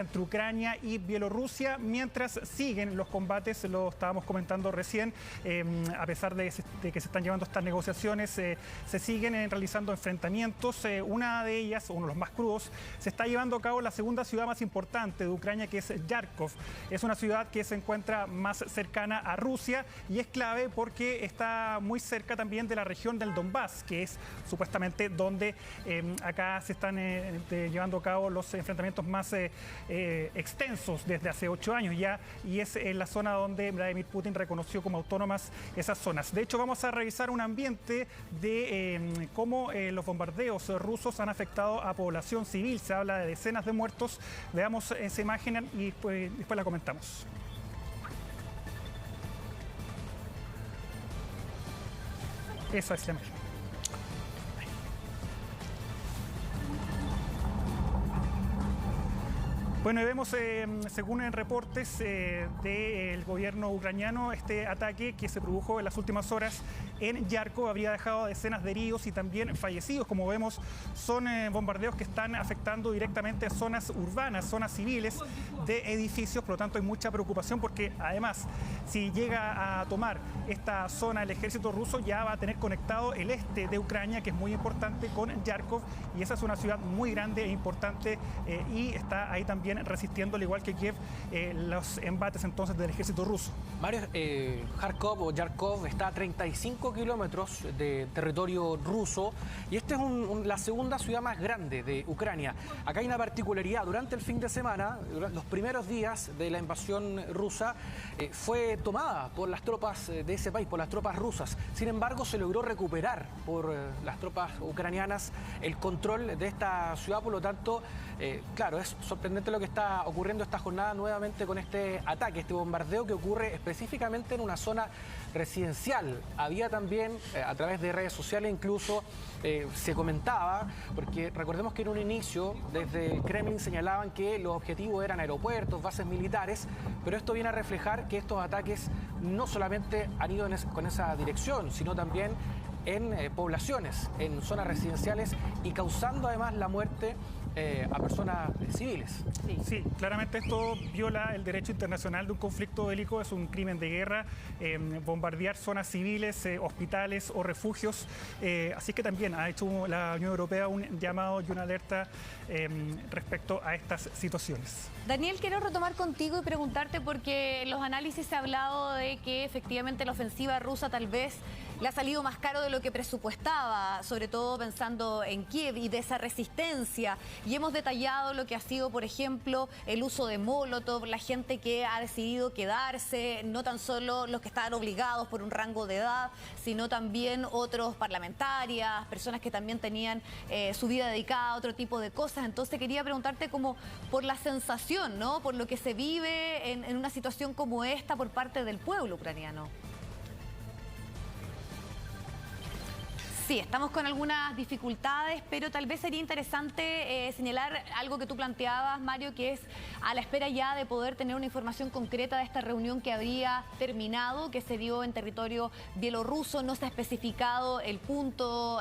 entre Ucrania y Bielorrusia, mientras siguen los combates, lo estábamos comentando recién, a pesar de que se están llevando estas negociaciones, se siguen realizando enfrentamientos. Una de ellas, uno de los más crudos, se está llevando a cabo en la segunda ciudad más importante de Ucrania, que es Kharkov. Es una ciudad que se encuentra más cercana a Rusia y es clave porque está muy cerca también de la región del Donbass, que es supuestamente donde acá se están llevando a cabo los enfrentamientos más extensos desde hace 8 años ya, y es en la zona donde Vladimir Putin reconoció como autónomas esas zonas. De hecho, vamos a revisar un ambiente de cómo los bombardeos rusos han afectado a población civil. Se habla de decenas de muertos. Veamos esa imagen y después la comentamos. Esa es la imagen. Bueno, y vemos, según en reportes del gobierno ucraniano, este ataque que se produjo en las últimas horas en Kharkov habría dejado decenas de heridos y también fallecidos. Como vemos, son bombardeos que están afectando directamente a zonas urbanas, zonas civiles de edificios. Por lo tanto, hay mucha preocupación porque, además, si llega a tomar esta zona el ejército ruso, ya va a tener conectado el este de Ucrania, que es muy importante, con Kharkov, y esa es una ciudad muy grande e importante y está ahí también resistiendo, al igual que Kiev, los embates entonces del ejército ruso. Mario, Kharkov o Kharkov está a 35 kilómetros de territorio ruso y esta es la segunda ciudad más grande de Ucrania. Acá hay una particularidad: durante el fin de semana, los primeros días de la invasión rusa, fue tomada por las tropas de ese país, por las tropas rusas. Sin embargo, se logró recuperar por las tropas ucranianas el control de esta ciudad. Por lo tanto, claro, es sorprendente lo que está ocurriendo esta jornada nuevamente con este ataque, este bombardeo que ocurre específicamente en una zona residencial. Había también, a través de redes sociales incluso, se comentaba, porque recordemos que en un inicio desde el Kremlin señalaban que los objetivos eran aeropuertos, bases militares, pero esto viene a reflejar que estos ataques no solamente han ido con esa dirección, sino también en poblaciones, en zonas residenciales, y causando además la muerte a personas civiles. Sí, claramente esto viola el derecho internacional de un conflicto bélico, es un crimen de guerra, bombardear zonas civiles, hospitales o refugios. Así que también ha hecho la Unión Europea un llamado y una alerta respecto a estas situaciones. Daniel, quiero retomar contigo y preguntarte, porque en los análisis se ha hablado de que efectivamente la ofensiva rusa tal vez le ha salido más caro de lo que presupuestaba, sobre todo pensando en Kiev y de esa resistencia. Y hemos detallado lo que ha sido, por ejemplo, el uso de Molotov, la gente que ha decidido quedarse, no tan solo los que estaban obligados por un rango de edad, sino también otros parlamentarias, personas que también tenían su vida dedicada a otro tipo de cosas. Entonces quería preguntarte como por la sensación, ¿no?, por lo que se vive en una situación como esta por parte del pueblo ucraniano. Sí, estamos con algunas dificultades, pero tal vez sería interesante señalar algo que tú planteabas, Mario, que es a la espera ya de poder tener una información concreta de esta reunión que habría terminado, que se dio en territorio bielorruso. No se ha especificado el punto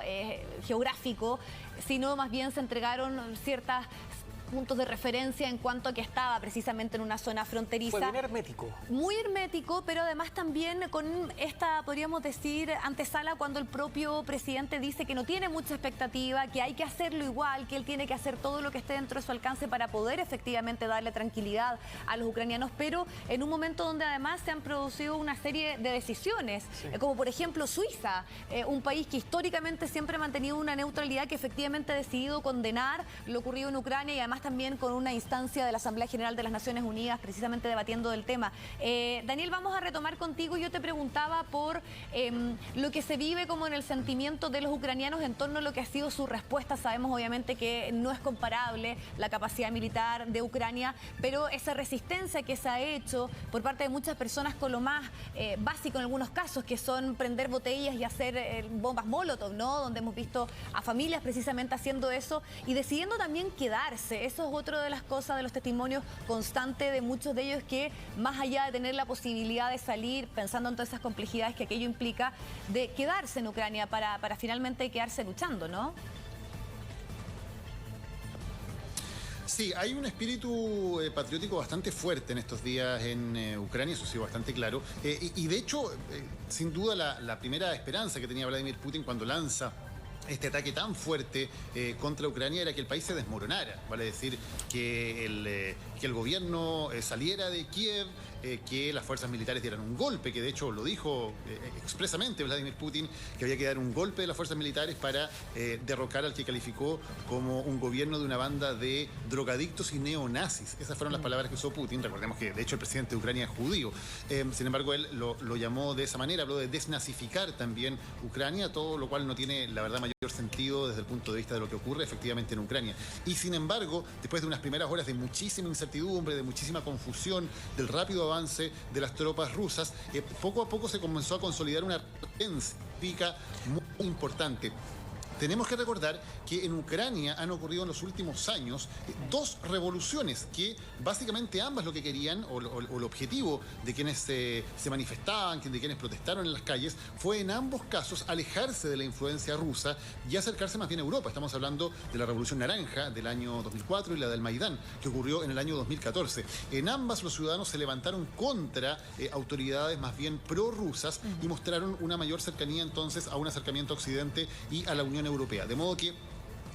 geográfico, sino más bien se entregaron ciertas puntos de referencia en cuanto a que estaba precisamente en una zona fronteriza. Fue bien hermético. Muy hermético, pero además también con esta, podríamos decir, antesala cuando el propio presidente dice que no tiene mucha expectativa, que hay que hacerlo igual, que él tiene que hacer todo lo que esté dentro de su alcance para poder efectivamente darle tranquilidad a los ucranianos, pero en un momento donde además se han producido una serie de decisiones, como por ejemplo Suiza, un país que históricamente siempre ha mantenido una neutralidad, que efectivamente ha decidido condenar lo ocurrido en Ucrania, y además también con una instancia de la Asamblea General de las Naciones Unidas precisamente debatiendo del tema. Daniel, vamos a retomar contigo. Yo te preguntaba por lo que se vive como en el sentimiento de los ucranianos en torno a lo que ha sido su respuesta. Sabemos obviamente que no es comparable la capacidad militar de Ucrania, pero esa resistencia que se ha hecho por parte de muchas personas con lo más básico en algunos casos, que son prender botellas y hacer bombas Molotov, ¿no?, donde hemos visto a familias precisamente haciendo eso y decidiendo también quedarse. Eso es otra de las cosas, de los testimonios constantes de muchos de ellos, que más allá de tener la posibilidad de salir, pensando en todas esas complejidades que aquello implica, de quedarse en Ucrania para finalmente quedarse luchando, ¿no? Sí, hay un espíritu patriótico bastante fuerte en estos días en Ucrania, eso sí, bastante claro. Y de hecho, sin duda, la primera esperanza que tenía Vladimir Putin cuando lanza este ataque tan fuerte contra Ucrania era que el país se desmoronara, vale decir, que el gobierno saliera de Kiev, que las fuerzas militares dieran un golpe, que de hecho lo dijo expresamente Vladimir Putin, que había que dar un golpe de las fuerzas militares para derrocar al que calificó como un gobierno de una banda de drogadictos y neonazis. Esas fueron las palabras que usó Putin. Recordemos que de hecho el presidente de Ucrania es judío. Sin embargo, él lo llamó de esa manera, habló de desnazificar también Ucrania, todo lo cual no tiene, la verdad, mayor sentido desde el punto de vista de lo que ocurre efectivamente en Ucrania. Y sin embargo, después de unas primeras horas de muchísima incertidumbre, de muchísima confusión, del rápido avance de las tropas rusas, poco a poco se comenzó a consolidar una resistencia muy importante. Tenemos que recordar que en Ucrania han ocurrido en los últimos años dos revoluciones que básicamente ambas lo que querían, o el objetivo de quienes se manifestaban, de quienes protestaron en las calles, fue en ambos casos alejarse de la influencia rusa y acercarse más bien a Europa. Estamos hablando de la Revolución Naranja del año 2004 y la del Maidán, que ocurrió en el año 2014. En ambas los ciudadanos se levantaron contra autoridades más bien prorrusas y mostraron una mayor cercanía entonces a un acercamiento a Occidente y a la Unión Europea. De modo que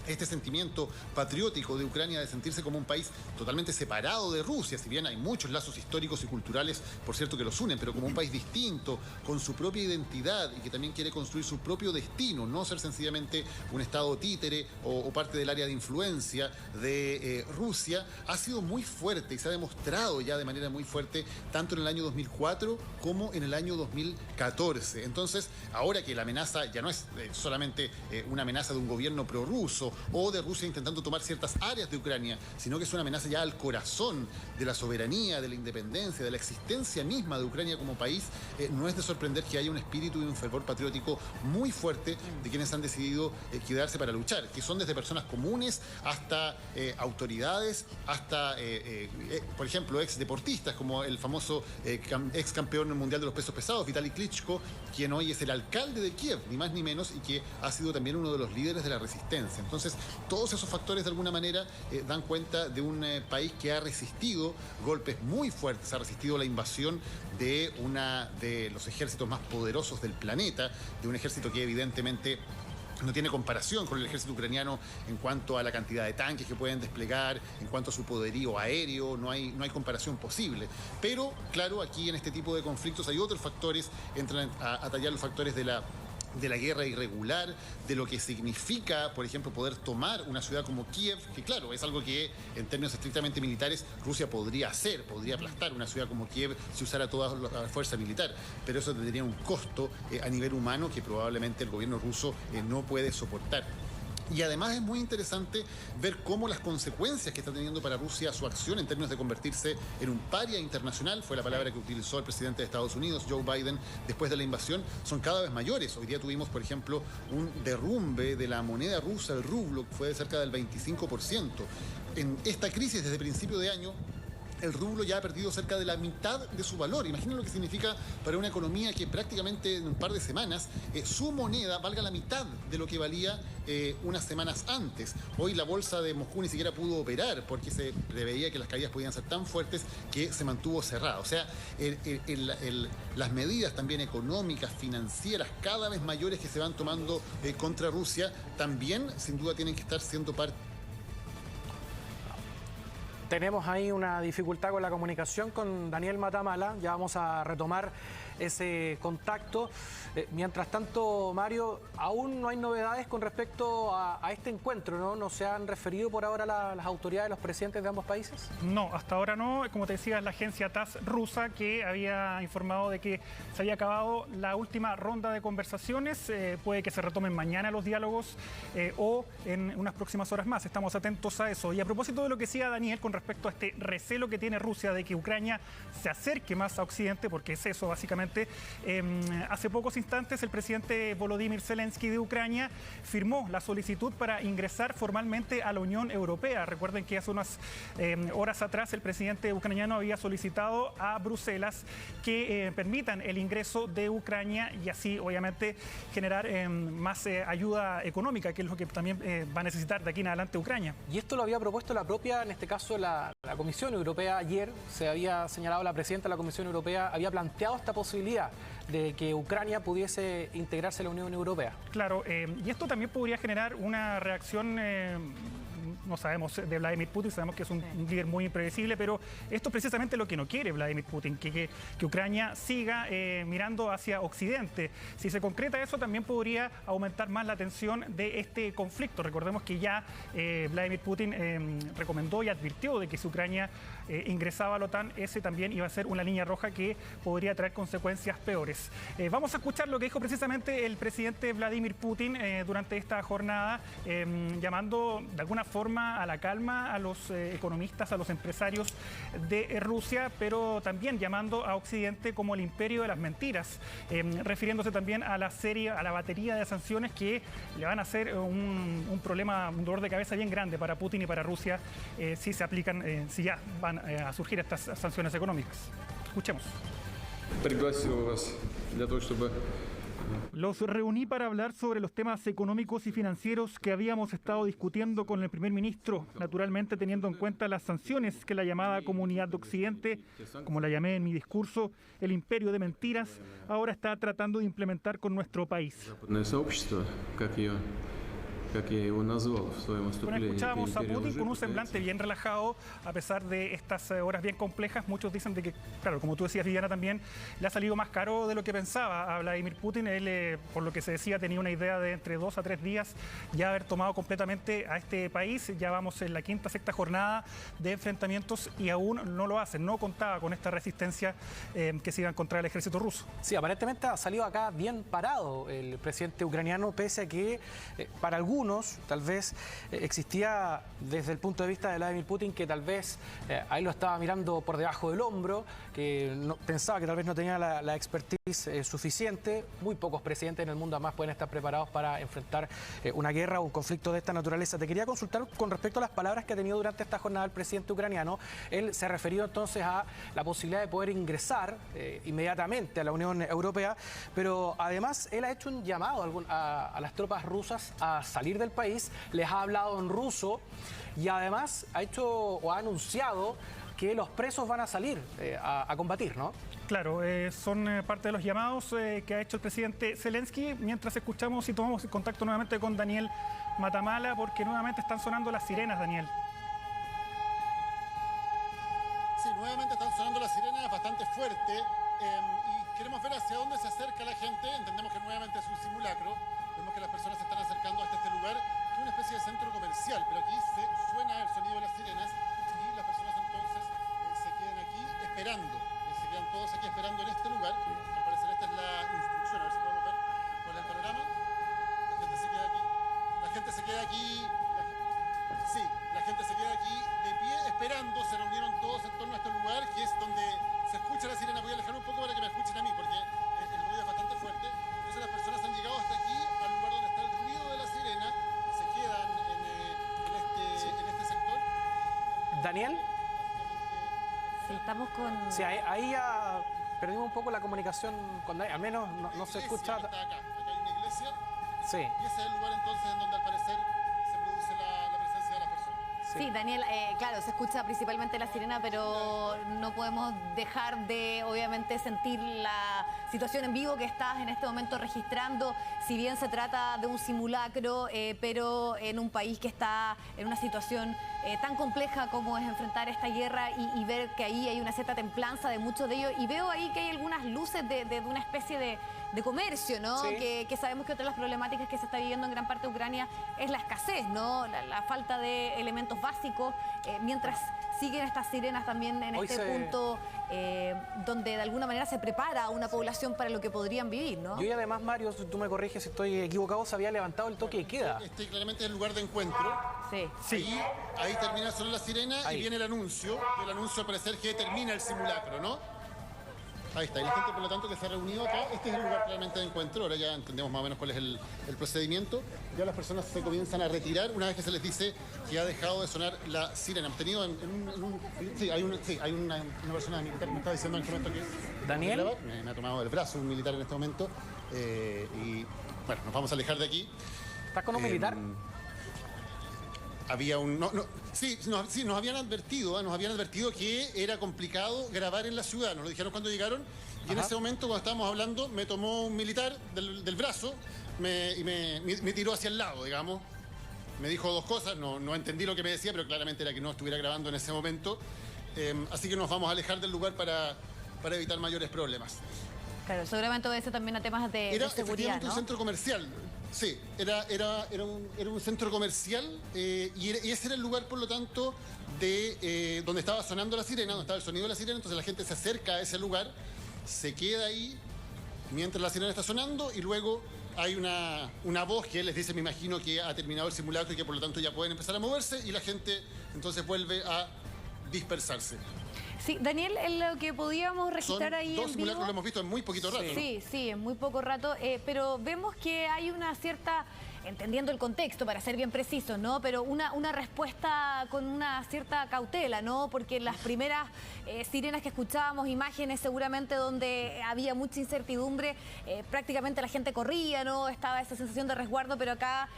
este sentimiento patriótico de Ucrania de sentirse como un país totalmente separado de Rusia, si bien hay muchos lazos históricos y culturales, por cierto, que los unen, pero como un país distinto, con su propia identidad y que también quiere construir su propio destino, no ser sencillamente un estado títere o parte del área de influencia de Rusia, ha sido muy fuerte y se ha demostrado ya de manera muy fuerte tanto en el año 2004 como en el año 2014. Entonces, ahora que la amenaza ya no es solamente una amenaza de un gobierno prorruso o de Rusia intentando tomar ciertas áreas de Ucrania, sino que es una amenaza ya al corazón de la soberanía, de la independencia, de la existencia misma de Ucrania como país, no es de sorprender que haya un espíritu y un fervor patriótico muy fuerte de quienes han decidido quedarse para luchar, que son desde personas comunes hasta autoridades, hasta, por ejemplo, ex deportistas, como el famoso ex campeón mundial de los pesos pesados, Vitaly Klitschko, quien hoy es el alcalde de Kiev, ni más ni menos, y que ha sido también uno de los líderes de la resistencia. Entonces, todos esos factores de alguna manera dan cuenta de un país que ha resistido golpes muy fuertes, ha resistido la invasión de uno de los ejércitos más poderosos del planeta, de un ejército que evidentemente no tiene comparación con el ejército ucraniano en cuanto a la cantidad de tanques que pueden desplegar, en cuanto a su poderío aéreo, no hay comparación posible. Pero, claro, aquí en este tipo de conflictos hay otros factores, entran a tallar los factores de la guerra irregular, de lo que significa, por ejemplo, poder tomar una ciudad como Kiev, que claro, es algo que en términos estrictamente militares Rusia podría hacer, podría aplastar una ciudad como Kiev si usara toda la fuerza militar, pero eso tendría un costo a nivel humano que probablemente el gobierno ruso no puede soportar. Y además es muy interesante ver cómo las consecuencias que está teniendo para Rusia su acción en términos de convertirse en un paria internacional, fue la palabra que utilizó el presidente de Estados Unidos, Joe Biden, después de la invasión, son cada vez mayores. Hoy día tuvimos, por ejemplo, un derrumbe de la moneda rusa, el rublo, que fue de cerca del 25%. En esta crisis desde principio de año, el rublo ya ha perdido cerca de la mitad de su valor. Imaginen lo que significa para una economía que prácticamente en un par de semanas su moneda valga la mitad de lo que valía unas semanas antes. Hoy la bolsa de Moscú ni siquiera pudo operar porque se preveía que las caídas podían ser tan fuertes que se mantuvo cerrada. O sea, las medidas también económicas, financieras, cada vez mayores que se van tomando contra Rusia, también sin duda tienen que estar siendo parte. Tenemos ahí una dificultad con la comunicación con Daniel Matamala, ya vamos a retomar ese contacto. Mientras tanto, Mario, aún no hay novedades con respecto a este encuentro, ¿no? ¿No se han referido por ahora las autoridades, los presidentes de ambos países? No, hasta ahora no. Como te decía, es la agencia TASS rusa que había informado de que se había acabado la última ronda de conversaciones. Puede que se retomen mañana los diálogos o en unas próximas horas más. Estamos atentos a eso. Y a propósito de lo que decía Daniel con respecto respecto a este recelo que tiene Rusia de que Ucrania se acerque más a Occidente, porque es eso básicamente. Hace pocos instantes el presidente Volodymyr Zelensky de Ucrania firmó la solicitud para ingresar formalmente a la Unión Europea. Recuerden que hace unas horas atrás el presidente ucraniano había solicitado a Bruselas que permitan el ingreso de Ucrania y así obviamente generar más ayuda económica, que es lo que también va a necesitar de aquí en adelante Ucrania. Y esto lo había propuesto la propia, en este caso la Comisión Europea. Ayer se había señalado, la presidenta de la Comisión Europea había planteado esta posibilidad de que Ucrania pudiese integrarse a la Unión Europea. Claro, y esto también podría generar una reacción, no sabemos, de Vladimir Putin, sabemos que es un líder muy impredecible, pero esto es precisamente lo que no quiere Vladimir Putin, que Ucrania siga mirando hacia Occidente. Si se concreta eso, también podría aumentar más la tensión de este conflicto. Recordemos que ya Vladimir Putin recomendó y advirtió de que si Ucrania ingresaba a la OTAN, ese también iba a ser una línea roja que podría traer consecuencias peores. Vamos a escuchar lo que dijo precisamente el presidente Vladimir Putin durante esta jornada, llamando de alguna forma a la calma a los economistas, a los empresarios de Rusia, pero también llamando a Occidente como el imperio de las mentiras, refiriéndose también a la batería de sanciones que le van a hacer un problema, un dolor de cabeza bien grande para Putin y para Rusia si se aplican, si ya van a surgir estas sanciones económicas. Escuchemos. Los reuní para hablar sobre los temas económicos y financieros que habíamos estado discutiendo con el primer ministro, naturalmente teniendo en cuenta las sanciones que la llamada Comunidad de Occidente, como la llamé en mi discurso, el imperio de mentiras, ahora está tratando de implementar con nuestro país. Bueno, escuchábamos a Putin con un semblante bien relajado, a pesar de estas horas bien complejas. Muchos dicen de que, claro, como tú decías, Viviana, también le ha salido más caro de lo que pensaba a Vladimir Putin. Él, por lo que se decía, tenía una idea de entre 2 a 3 días ya haber tomado completamente a este país. Ya vamos en la quinta, sexta jornada de enfrentamientos y aún no lo hacen. No contaba con esta resistencia que se iba a encontrar el ejército ruso. Sí, aparentemente ha salido acá bien parado el presidente ucraniano, pese a que para algunos tal vez existía desde el punto de vista de Vladimir Putin que tal vez ahí lo estaba mirando por debajo del hombro, que pensaba que tal vez no tenía la expertise suficiente. Muy pocos presidentes en el mundo además pueden estar preparados para enfrentar una guerra o un conflicto de esta naturaleza. Te quería consultar con respecto a las palabras que ha tenido durante esta jornada el presidente ucraniano. Él se ha referido entonces a la posibilidad de poder ingresar inmediatamente a la Unión Europea, pero además él ha hecho un llamado a las tropas rusas a salir del país, les ha hablado en ruso y además ha hecho o ha anunciado que los presos van a salir a combatir, ¿no? Claro, son parte de los llamados que ha hecho el presidente Zelensky, mientras escuchamos y tomamos contacto nuevamente con Daniel Matamala, porque nuevamente están sonando las sirenas, Daniel. Sí, nuevamente están sonando las sirenas bastante fuerte y queremos ver hacia dónde se acerca la gente. Entendemos que nuevamente es un simulacro. Vemos que las personas se están acercando hasta este lugar, que es una especie de centro comercial, pero aquí suena el sonido de las sirenas y las personas entonces se quedan aquí esperando, se quedan todos aquí esperando en este lugar. Al parecer esta es la instrucción, a ver si podemos ver cuál es el panorama. La gente se queda aquí, la gente se queda aquí, la gente se queda aquí de pie esperando. Se reunieron todos en torno a este lugar, que es donde se escucha la sirena. Voy a alejar un poco para que me escuchen a mí, porque el ruido es bastante fuerte. Entonces las personas han llegado hasta aquí, al lugar donde está el ruido de la sirena, se quedan en este sector. Daniel. Sí, estamos con... Sí, ahí ya perdimos un poco la comunicación, al menos no se escucha. Acá hay una iglesia. Sí. Y ese es el lugar entonces en donde al parecer se produce la presencia de las personas. Sí, Daniel, claro, se escucha principalmente la sirena, pero no podemos dejar de, obviamente, sentir la situación en vivo que estás en este momento registrando. Si bien se trata de un simulacro, pero en un país que está en una situación tan compleja como es enfrentar esta guerra y ver que ahí hay una cierta templanza de muchos de ellos. Y veo ahí que hay algunas luces de una especie de comercio, ¿no? Sí. Que sabemos que otra de las problemáticas que se está viviendo en gran parte de Ucrania es la escasez, ¿no? La falta de elementos básicos, mientras siguen estas sirenas también en punto donde de alguna manera se prepara a una población para lo que podrían vivir, ¿no? Y además, Mario, si tú me corriges si estoy equivocado, se había levantado el toque de queda. Este claramente es el lugar de encuentro. Sí. Ahí termina solo la sirena y viene el anuncio. Y el anuncio al parecer que termina el simulacro, ¿no? Ahí está, y la gente por lo tanto que se ha reunido acá, este es el lugar claramente de encuentro, ahora ya entendemos más o menos cuál es el procedimiento. Ya las personas se comienzan a retirar una vez que se les dice que ha dejado de sonar la sirena. Hemos tenido hay una persona militar que me está diciendo en este momento que... ¿Daniel? Me ha tomado el brazo un militar en este momento y bueno, nos vamos a alejar de aquí. ¿Estás con un militar? Había un... nos habían advertido que era complicado grabar en la ciudad, nos lo dijeron cuando llegaron, y en ese momento, cuando estábamos hablando, me tomó un militar del brazo y me tiró hacia el lado, digamos. Me dijo dos cosas, no entendí lo que me decía, pero claramente era que no estuviera grabando en ese momento. Así que nos vamos a alejar del lugar para evitar mayores problemas. Claro, seguramente obedece también a temas de seguridad, efectivamente, ¿no? Un centro comercial. Sí, era un centro comercial y ese era el lugar, por lo tanto, de donde estaba sonando la sirena, donde estaba el sonido de la sirena. Entonces la gente se acerca a ese lugar, se queda ahí mientras la sirena está sonando y luego hay una voz que les dice, me imagino, que ha terminado el simulacro y que por lo tanto ya pueden empezar a moverse y la gente entonces vuelve a dispersarse. Sí, Daniel, lo que podíamos registrar Son ahí dos en simulacros vivo... lo hemos visto en muy poquito rato. Sí, en muy poco rato, pero vemos que hay una cierta, entendiendo el contexto, para ser bien precisos, ¿no? Pero una respuesta con una cierta cautela, ¿no? Porque las primeras sirenas que escuchábamos, imágenes seguramente donde había mucha incertidumbre, prácticamente la gente corría, ¿no? Estaba esa sensación de resguardo, pero acá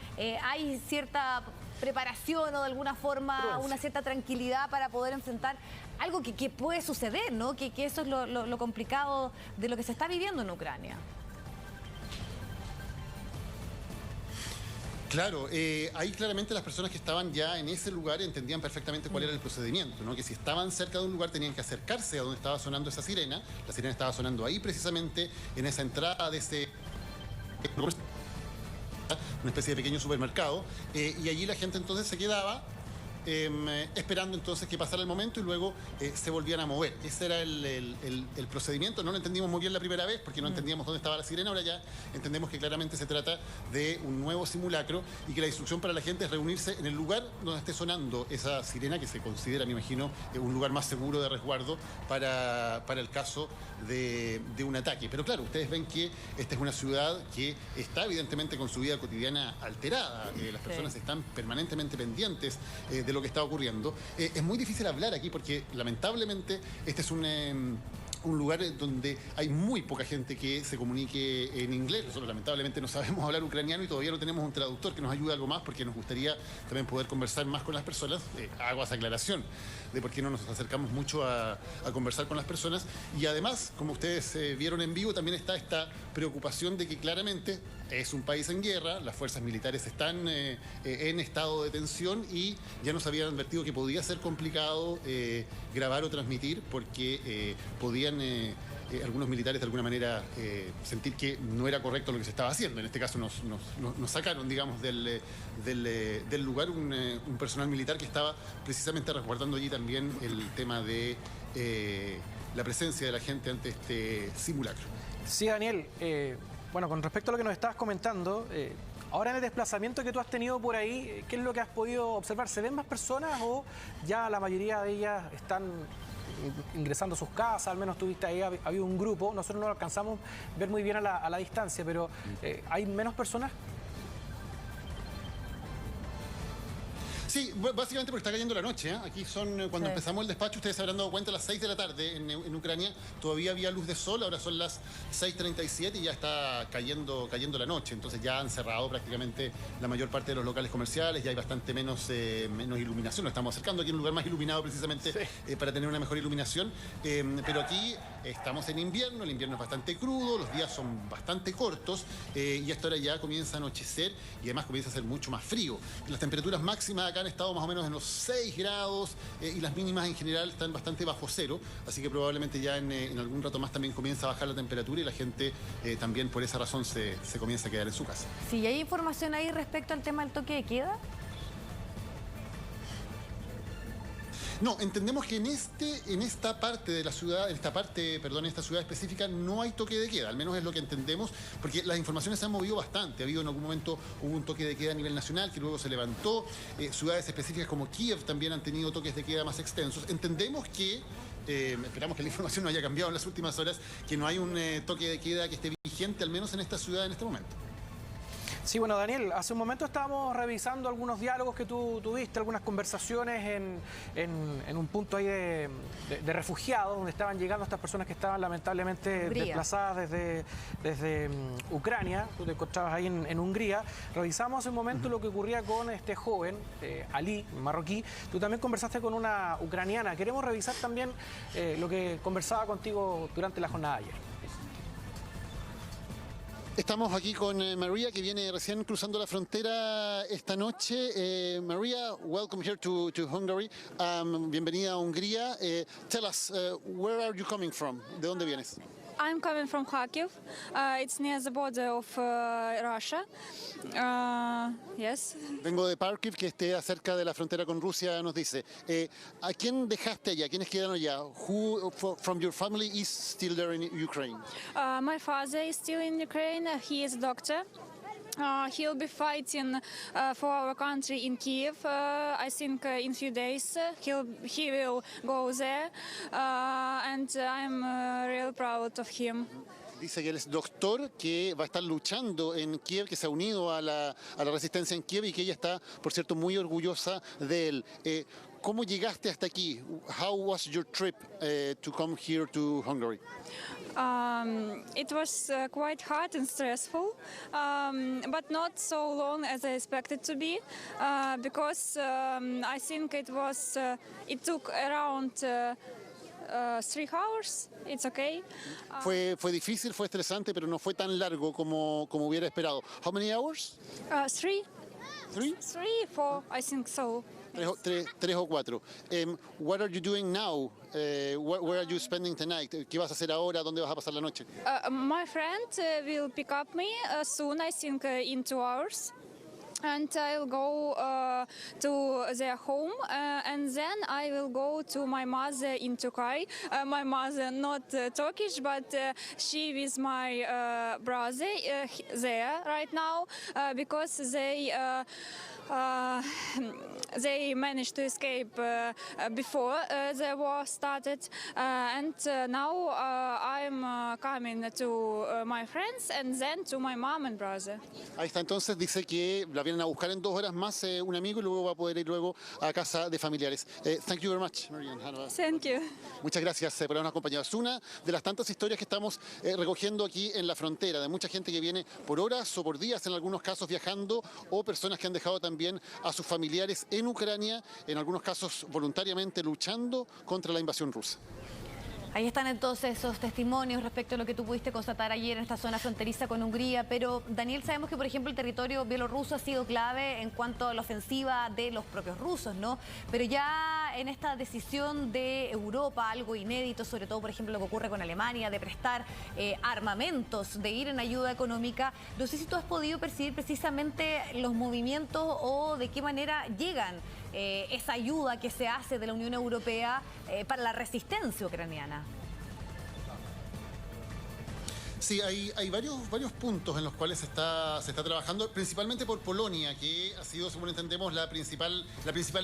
hay cierta preparación o de alguna forma una cierta tranquilidad para poder enfrentar algo que puede suceder, ¿no? Que eso es lo complicado de lo que se está viviendo en Ucrania. Claro, ahí claramente las personas que estaban ya en ese lugar entendían perfectamente cuál era el procedimiento, ¿no? Que si estaban cerca de un lugar tenían que acercarse a donde estaba sonando esa sirena. La sirena estaba sonando ahí precisamente, en esa entrada de ese... una especie de pequeño supermercado, y allí la gente entonces se quedaba esperando entonces que pasara el momento y luego se volvían a mover. Ese era el procedimiento. No lo entendimos muy bien la primera vez porque no entendíamos dónde estaba la sirena. Ahora ya entendemos que claramente se trata de un nuevo simulacro y que la instrucción para la gente es reunirse en el lugar donde esté sonando esa sirena, que se considera, me imagino, un lugar más seguro de resguardo para el caso de un ataque. Pero claro, ustedes ven que esta es una ciudad que está evidentemente con su vida cotidiana alterada. Las personas están permanentemente pendientes de lo que está ocurriendo. Es muy difícil hablar aquí porque lamentablemente este es un lugar donde hay muy poca gente que se comunique en inglés. Nosotros lamentablemente no sabemos hablar ucraniano y todavía no tenemos un traductor que nos ayude algo más porque nos gustaría también poder conversar más con las personas. Hago esa aclaración de por qué no nos acercamos mucho a conversar con las personas. Y además, como ustedes vieron en vivo, también está esta preocupación de que claramente es un país en guerra, las fuerzas militares están en estado de tensión y ya nos habían advertido que podía ser complicado grabar o transmitir porque podían algunos militares de alguna manera sentir que no era correcto lo que se estaba haciendo. En este caso nos sacaron, digamos, del lugar un personal militar que estaba precisamente resguardando allí también el tema de la presencia de la gente ante este simulacro. Sí, Daniel, bueno, con respecto a lo que nos estabas comentando, ahora en el desplazamiento que tú has tenido por ahí, ¿qué es lo que has podido observar? ¿Se ven más personas o ya la mayoría de ellas están ingresando a sus casas? Al menos tuviste ahí, había un grupo, nosotros no lo alcanzamos a ver muy bien a la distancia, pero ¿hay menos personas? Sí, básicamente porque está cayendo la noche, ¿eh? Aquí son, cuando empezamos el despacho, ustedes se habrán dado cuenta, a las 6 de la tarde en Ucrania. Todavía había luz de sol, ahora son las 6:37 y ya está cayendo la noche. Entonces ya han cerrado prácticamente la mayor parte de los locales comerciales, ya hay bastante menos iluminación. Nos estamos acercando aquí a un lugar más iluminado precisamente para tener una mejor iluminación. Pero aquí estamos en invierno, el invierno es bastante crudo, los días son bastante cortos y hasta ahora ya comienza a anochecer y además comienza a ser mucho más frío. Las temperaturas máximas acá han estado más o menos en los 6 grados y las mínimas en general están bastante bajo cero, así que probablemente ya en algún rato más también comienza a bajar la temperatura y la gente también por esa razón se comienza a quedar en su casa. Sí, ¿hay información ahí respecto al tema del toque de queda? No, entendemos que en esta parte de la ciudad, en esta ciudad específica, no hay toque de queda, al menos es lo que entendemos, porque las informaciones se han movido bastante. Ha habido en algún momento, hubo un toque de queda a nivel nacional que luego se levantó. Ciudades específicas como Kiev también han tenido toques de queda más extensos. Entendemos que, esperamos que la información no haya cambiado en las últimas horas, que no hay un toque de queda que esté vigente, al menos en esta ciudad en este momento. Sí, bueno, Daniel, hace un momento estábamos revisando algunos diálogos que tú tuviste, algunas conversaciones en un punto ahí de refugiados, donde estaban llegando estas personas que estaban lamentablemente desplazadas desde Ucrania. Tú te encontrabas ahí en Hungría. Revisamos hace un momento lo que ocurría con este joven, Ali, marroquí. Tú también conversaste con una ucraniana. Queremos revisar también lo que conversaba contigo durante la jornada de ayer. Estamos aquí con María, que viene recién cruzando la frontera esta noche. María, welcome here to Hungary. Bienvenida a Hungría. Tell us, where are you coming from? ¿De dónde vienes? I'm coming from Kharkiv. It's near the border of Russia. Yes. Vengo de Kharkiv, que esté cerca de la frontera con Rusia, nos dice. ¿A quién dejaste allá? ¿Quiénes quedaron allá? Who from your family is still there in Ukraine? My father is still in Ukraine. He is a doctor. He'll be fighting for our country in Kiev. I think in a few days he will go there, and I'm real proud of him. Dice que él es doctor, que va a estar luchando en Kiev, que se ha unido a la resistencia en Kiev y que ella está, por cierto, muy orgullosa de él. ¿Cómo llegaste hasta aquí? How was your trip to come here to Hungary? It was quite hard and stressful, but not so long as I expected to be, because I think it took around 3 hours. It's okay. Fue difícil, fue estresante, pero no fue tan largo como hubiera esperado. How many hours? 3. 3? 3, 4, I think so. Tres o cuatro. What are you doing now? Where are you spending the night? ¿Qué vas a hacer ahora? ¿Dónde vas a pasar la noche? My friend will pick up me soon, I think in 2 hours. And I'll go to their home, and then I will go to my mother in Turkey. My mother not Turkish, but she with my brother there right now, because they managed to escape before the war started, and now I'm coming to my friends and then to my mom and brother. Ahí está, entonces dice que la vienen a buscar en 2 horas más un amigo y luego va a poder ir luego a casa de familiares. Thank you very much, Marian. Thank you. Muchas gracias por habernos acompañado. Es una de las tantas historias que estamos recogiendo aquí en la frontera, de mucha gente que viene por horas o por días, en algunos casos viajando, o personas que han dejado también a sus familiares en Ucrania, en algunos casos voluntariamente luchando contra la invasión rusa. Ahí están entonces esos testimonios respecto a lo que tú pudiste constatar ayer en esta zona fronteriza con Hungría. Pero, Daniel, sabemos que, por ejemplo, el territorio bielorruso ha sido clave en cuanto a la ofensiva de los propios rusos, ¿no? Pero ya en esta decisión de Europa, algo inédito, sobre todo, por ejemplo, lo que ocurre con Alemania, de prestar armamentos, de ir en ayuda económica, no sé si tú has podido percibir precisamente los movimientos o de qué manera llegan esa ayuda que se hace de la Unión Europea para la resistencia ucraniana. Sí, hay varios puntos en los cuales se está trabajando, principalmente por Polonia, que ha sido, según entendemos, la principal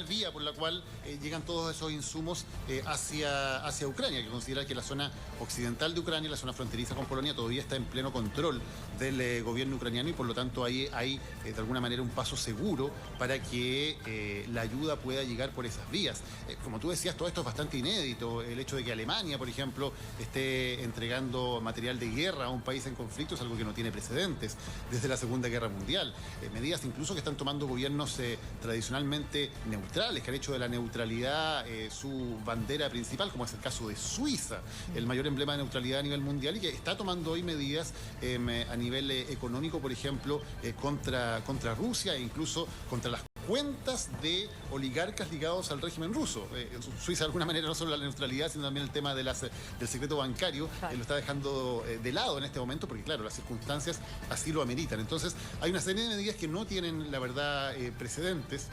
vía por la cual llegan todos esos insumos hacia Ucrania. Hay que considerar que la zona occidental de Ucrania, la zona fronteriza con Polonia, todavía está en pleno control del gobierno ucraniano y por lo tanto hay de alguna manera un paso seguro para que la ayuda pueda llegar por esas vías. Como tú decías, todo esto es bastante inédito. El hecho de que Alemania, por ejemplo, esté entregando material de guerra a un país en conflicto es algo que no tiene precedentes desde la Segunda Guerra Mundial. Medidas incluso que están tomando gobiernos tradicionalmente neutrales, que han hecho de la neutralidad su bandera principal, como es el caso de Suiza, el mayor emblema de neutralidad a nivel mundial, y que está tomando hoy medidas a nivel económico, por ejemplo, contra Rusia e incluso contra las cuentas de oligarcas ligados al régimen ruso. Suiza, de alguna manera, no solo la neutralidad, sino también el tema del secreto bancario, lo está dejando de lado en este momento, porque, claro, las circunstancias así lo ameritan. Entonces, hay una serie de medidas que no tienen, la verdad, precedentes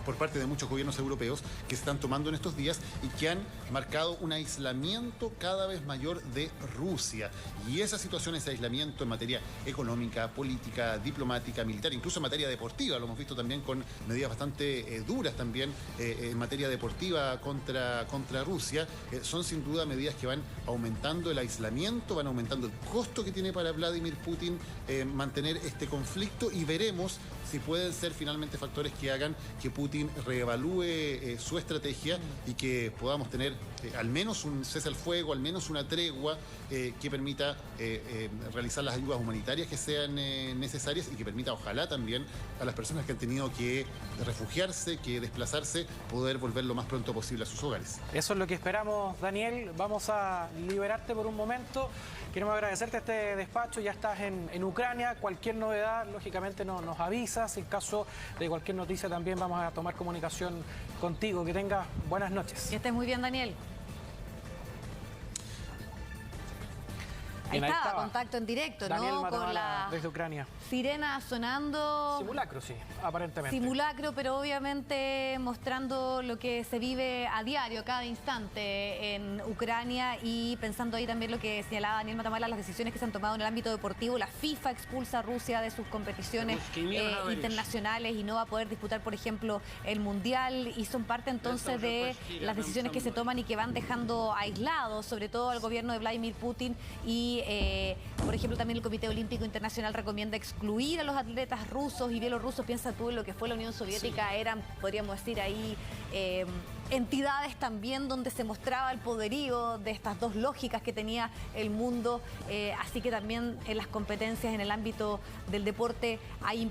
por parte de muchos gobiernos europeos que se están tomando en estos días y que han marcado un aislamiento cada vez mayor de Rusia. Y esa situación, ese aislamiento en materia económica, política, diplomática, militar, incluso en materia deportiva, lo hemos visto también con medidas bastante duras también en materia deportiva contra Rusia, son sin duda medidas que van aumentando el aislamiento, van aumentando el costo que tiene para Vladimir Putin mantener este conflicto, y veremos si pueden ser finalmente factores que hagan que Putin reevalúe su estrategia y que podamos tener al menos un cese al fuego, al menos una tregua que permita realizar las ayudas humanitarias que sean necesarias y que permita, ojalá también, a las personas que han tenido que refugiarse, que desplazarse, poder volver lo más pronto posible a sus hogares. Eso es lo que esperamos, Daniel. Vamos a liberarte por un momento. Queremos agradecerte este despacho. Ya estás en Ucrania. Cualquier novedad, lógicamente, nos avisas. En caso de cualquier noticia también vamos a tomar comunicación contigo. Que tengas buenas noches. Que estés muy bien, Daniel. Ahí estaba, contacto en directo, Daniel ¿no? Con la desde Ucrania. sirena sonando. Simulacro, sí, aparentemente. Simulacro, pero obviamente mostrando lo que se vive a diario, cada instante en Ucrania, y pensando ahí también lo que señalaba Daniel Matamala, las decisiones que se han tomado en el ámbito deportivo. La FIFA expulsa a Rusia de sus competiciones internacionales y no va a poder disputar, por ejemplo, el Mundial, y son parte entonces de las decisiones que se toman y que van dejando aislados, sobre todo al gobierno de Vladimir Putin. Y por ejemplo, también el Comité Olímpico Internacional recomienda excluir a los atletas rusos y bielorrusos. Piensa tú en lo que fue la Unión Soviética, eran, podríamos decir ahí, entidades también donde se mostraba el poderío de estas dos lógicas que tenía el mundo. Así que también en las competencias en el ámbito del deporte hay implicaciones.